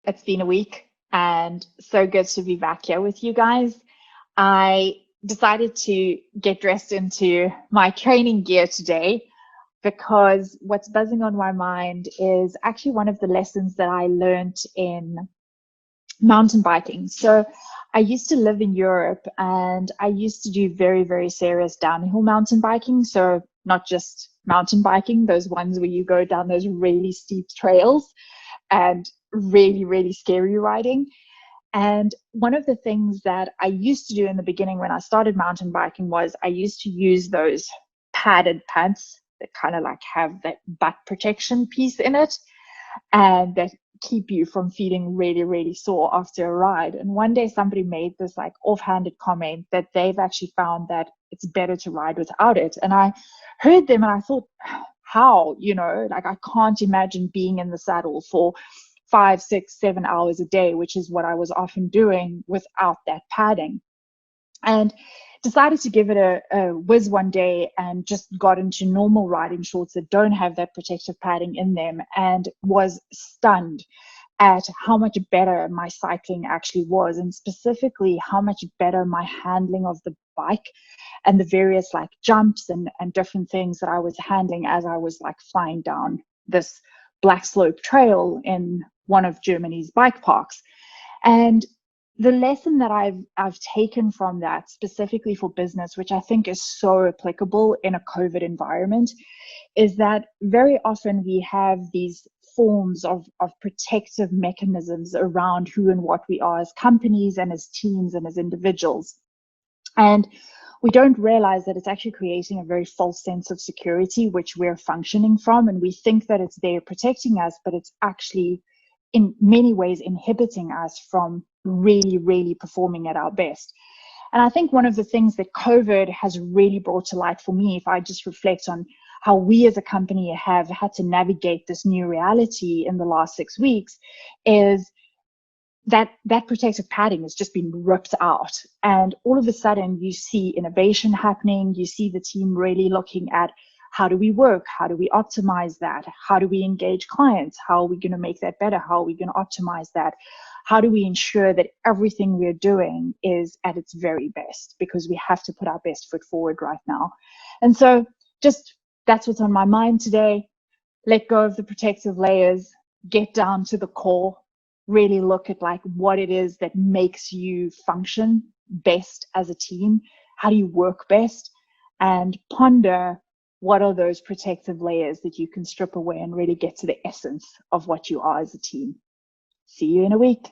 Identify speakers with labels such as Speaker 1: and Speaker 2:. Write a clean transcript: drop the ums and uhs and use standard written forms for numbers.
Speaker 1: It's been a week and so good to be back here with you guys. I decided to get dressed into my training gear today because what's buzzing on my mind is actually one of the lessons that I learned in mountain biking. So I used to live in Europe and I used to do very, very serious downhill mountain biking. So not just mountain biking, those ones where you go down those really steep trails and really, really scary riding. And one of the things that I used to do in the beginning when I started mountain biking was I used to use those padded pants that kind of like have that butt protection piece in it and that keep you from feeling really, really sore after a ride. And one day somebody made this like offhanded comment that they've actually found that it's better to ride without it. And I heard them and I thought, how, like I can't imagine being in the saddle for 5, 6, 7 hours a day, which is what I was often doing without that padding. And decided to give it a whiz one day and just got into normal riding shorts that don't have that protective padding in them and was stunned at how much better my cycling actually was, and specifically how much better my handling of the bike and the various like jumps and different things that I was handling as I was like flying down this black slope trail in one of Germany's bike parks. And the lesson that I've taken from that specifically for business, which I think is so applicable in a COVID environment, is that very often we have these forms of protective mechanisms around who and what we are as companies and as teams and as individuals. And we don't realize that it's actually creating a very false sense of security, which we're functioning from. And we think that it's there protecting us, but it's actually in many ways inhibiting us from really, really performing at our best. And I think one of the things that COVID has really brought to light for me, if I just reflect on how we as a company have had to navigate this new reality in the last 6 weeks, is that protective padding has just been ripped out. And all of a sudden you see innovation happening, you see the team really looking at how do we work? How do we optimize that? How do we engage clients? How are we going to make that better? How are we going to optimize that? How do we ensure that everything we're doing is at its very best? Because we have to put our best foot forward right now. And so just that's what's on my mind today. Let go of the protective layers, get down to the core, really look at like what it is that makes you function best as a team. How do you work best? And ponder what are those protective layers that you can strip away and really get to the essence of what you are as a team. See you in a week.